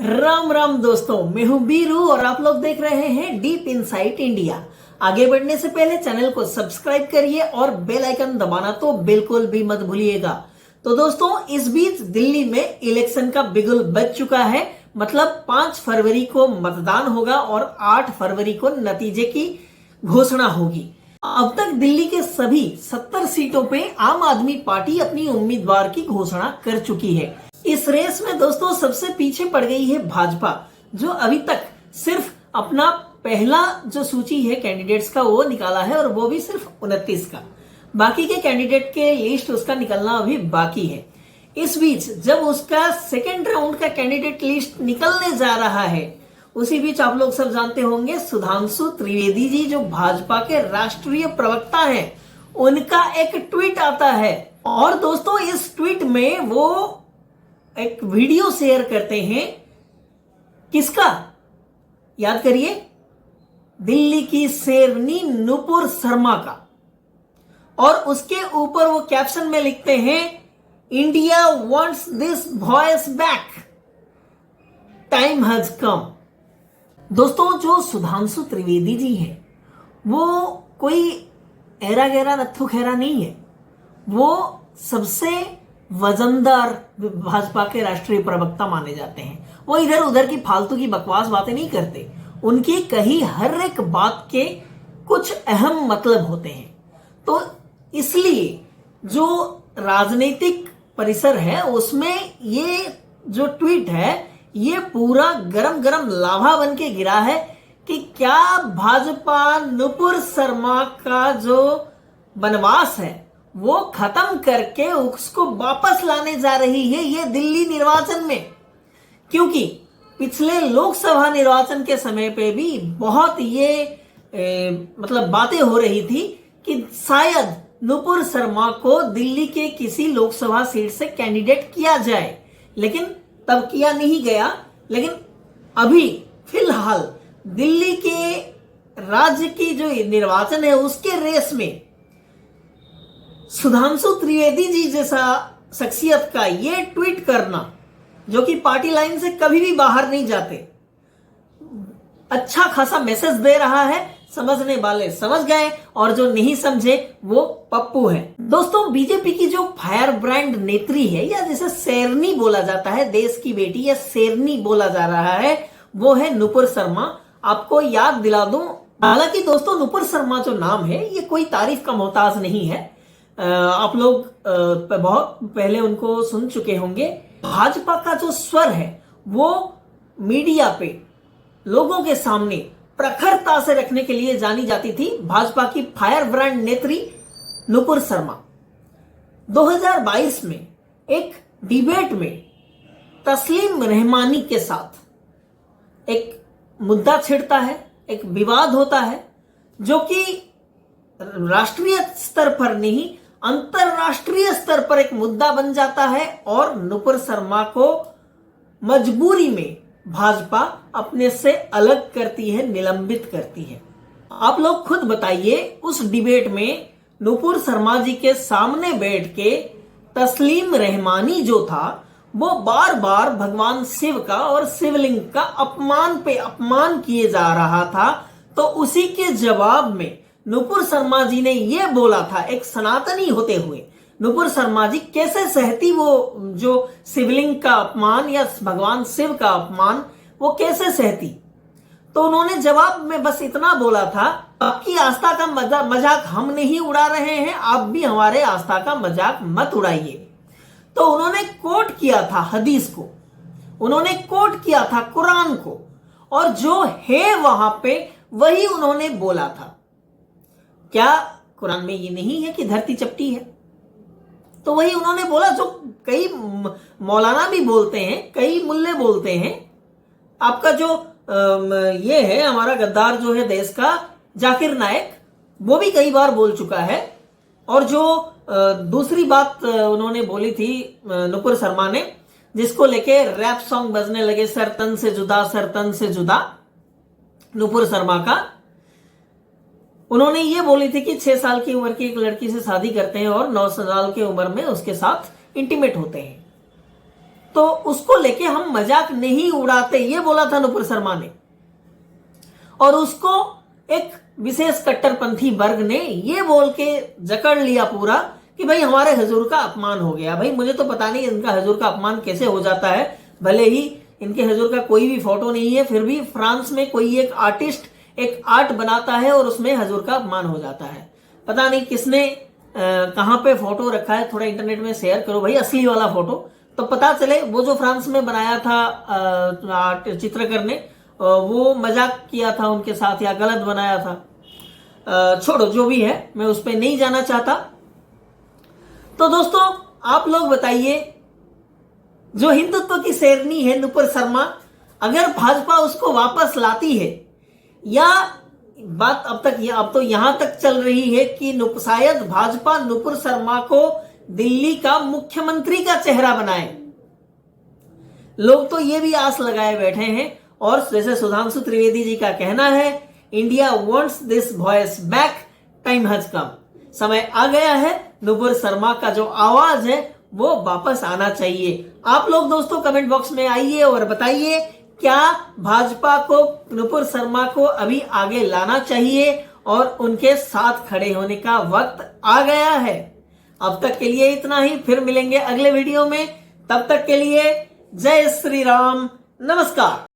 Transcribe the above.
राम राम दोस्तों, मैं हूं बीरू और आप लोग देख रहे हैं डीप इनसाइट इंडिया। आगे बढ़ने से पहले चैनल को सब्सक्राइब करिए और बेल आइकन दबाना तो बिल्कुल भी मत भूलिएगा। तो दोस्तों, इस बीच दिल्ली में इलेक्शन का बिगुल बज चुका है। मतलब 5 फरवरी को मतदान होगा और 8 फरवरी को नतीजे की घोषणा होगी। अब तक दिल्ली के सभी 70 सीटों पे आम आदमी पार्टी अपनी उम्मीदवार की घोषणा कर चुकी है। इस रेस में दोस्तों सबसे पीछे पड़ गई है भाजपा, जो अभी तक सिर्फ अपना पहला जो सूची है कैंडिडेट्स का वो निकाला है, और वो भी सिर्फ 29 का। बाकी के कैंडिडेट के लिस्ट उसका निकलना अभी बाकी है। इस बीच जब उसका सेकेंड राउंड का कैंडिडेट लिस्ट निकलने जा रहा है, उसी बीच आप लोग सब जानते होंगे सुधांशु त्रिवेदी जी, जो भाजपा के राष्ट्रीय प्रवक्ता हैं, उनका एक ट्वीट आता है। और दोस्तों, इस ट्वीट में वो एक वीडियो शेयर करते हैं। किसका? याद करिए, दिल्ली की शेरनी नुपुर शर्मा का। और उसके ऊपर वो कैप्शन में लिखते हैं, India wants this voice back, time has come. दोस्तों, जो सुधांशु त्रिवेदी जी हैं, वो कोई एरा गैरा नत्थु खैरा नहीं है। वो सबसे वजनदार भाजपा के राष्ट्रीय प्रवक्ता माने जाते हैं। वो इधर उधर की फालतू की बकवास बातें नहीं करते। उनकी कही हर एक बात के कुछ अहम मतलब होते हैं। तो इसलिए जो राजनीतिक परिसर है उसमें ये जो ट्वीट है, ये पूरा गरम गरम लावा बन के गिरा है कि क्या भाजपा नुपुर शर्मा का जो वनवास है वो खत्म करके उसको वापस लाने जा रही है ये दिल्ली निर्वाचन में। क्योंकि पिछले लोकसभा निर्वाचन के समय पे भी बहुत ये मतलब बातें हो रही थी कि शायद नुपुर शर्मा को दिल्ली के किसी लोकसभा सीट से कैंडिडेट किया जाए, लेकिन तब किया नहीं गया। लेकिन अभी फिलहाल दिल्ली के राज्य की जो निर्वाचन है उसके रेस में सुधांशु त्रिवेदी जी जैसा शख्सियत का ये ट्वीट करना, जो कि पार्टी लाइन से कभी भी बाहर नहीं जाते, अच्छा खासा मैसेज दे रहा है। समझने वाले समझ गए और जो नहीं समझे वो पप्पू है। दोस्तों, बीजेपी की जो फायर ब्रांड नेत्री है, या जिसे शेरनी बोला जाता है, देश की बेटी या शेरनी बोला जा रहा है, वो है नुपुर शर्मा। आपको याद दिला दूं, हालांकि दोस्तों नुपुर शर्मा जो नाम है ये कोई तारीफ का मोहताज नहीं है। आप लोग बहुत पहले उनको सुन चुके होंगे। भाजपा का जो स्वर है वो मीडिया पे लोगों के सामने प्रखरता से रखने के लिए जानी जाती थी भाजपा की फायर ब्रांड नेत्री नुपुर शर्मा। 2022 में एक डिबेट में तस्लीम रहमानी के साथ एक मुद्दा छिड़ता है, एक विवाद होता है, जो कि राष्ट्रीय स्तर पर नहीं अंतरराष्ट्रीय स्तर पर एक मुद्दा बन जाता है। और नुपुर शर्मा को मजबूरी में भाजपा अपने से अलग करती है, निलंबित करती है। आप लोग खुद बताइए, उस डिबेट में नुपुर शर्मा जी के सामने बैठ के तस्लीम रहमानी जो था वो बार बार भगवान शिव का और शिवलिंग का अपमान पे अपमान किए जा रहा था। तो उसी के जवाब में नुपुर शर्मा जी ने यह बोला था, एक सनातनी होते हुए नुपुर शर्मा जी कैसे सहती वो जो शिवलिंग का अपमान या भगवान शिव का अपमान, वो कैसे सहती। तो उन्होंने जवाब में बस इतना बोला था, आपकी आस्था का मजाक हम नहीं उड़ा रहे हैं, आप भी हमारे आस्था का मजाक मत उड़ाइए। तो उन्होंने कोट किया था हदीस को, उन्होंने कोट किया था कुरान को, और जो है वहां पे वही उन्होंने बोला था। क्या कुरान में ये नहीं है कि धरती चपटी है? तो वही उन्होंने बोला जो कई मौलाना भी बोलते हैं, कई मुल्ले बोलते हैं। आपका जो ये है हमारा गद्दार जो है देश का जाकिर नायक, वो भी कई बार बोल चुका है। और जो दूसरी बात उन्होंने बोली थी नुपुर शर्मा ने, जिसको लेके रैप सॉन्ग बजने लगे, सरतन से जुदा सरतन से जुदा, नुपुर शर्मा का, उन्होंने ये बोली थी कि 6 साल की उम्र की एक लड़की से शादी करते हैं और 9 साल की उम्र में उसके साथ इंटीमेट होते हैं। तो उसको लेके हम मजाक नहीं उड़ाते, ये बोला था नुपुर शर्मा ने। और उसको एक विशेष कट्टरपंथी वर्ग ने ये बोल के जकड़ लिया पूरा कि भाई हमारे हुजूर का अपमान हो गया। भाई मुझे तो पता नहीं इनका हुजूर का अपमान कैसे हो जाता है, भले ही इनके हुजूर का कोई भी फोटो नहीं है, फिर भी फ्रांस में कोई एक आर्टिस्ट एक आर्ट बनाता है और उसमें हुजूर का अपमान हो जाता है। पता नहीं किसने कहां पे फोटो रखा है, थोड़ा इंटरनेट में शेयर करो भाई असली वाला फोटो, तो पता चले वो जो फ्रांस में बनाया था चित्रकर ने वो मजाक किया था उनके साथ या गलत बनाया था। छोड़ो जो भी है, मैं उस पर नहीं जाना चाहता। तो दोस्तों आप लोग बताइए, जो हिंदुत्व की शेरनी है नुपुर शर्मा, अगर भाजपा उसको वापस लाती है, या बात अब तो यहां तक चल रही है कि शायद भाजपा नुपुर शर्मा को दिल्ली का मुख्यमंत्री का चेहरा बनाए। लोग तो ये भी आस लगाए बैठे हैं, और जैसे सुधांशु त्रिवेदी जी का कहना है, India wants this voice back, time has come, समय आ गया है, नुपुर शर्मा का जो आवाज है वो वापस आना चाहिए। आप लोग दोस्तों कमेंट बॉक्स में आइए और बताइए, क्या भाजपा को नुपुर शर्मा को अभी आगे लाना चाहिए और उनके साथ खड़े होने का वक्त आ गया है? अब तक के लिए इतना ही, फिर मिलेंगे अगले वीडियो में। तब तक के लिए जय श्री राम, नमस्कार।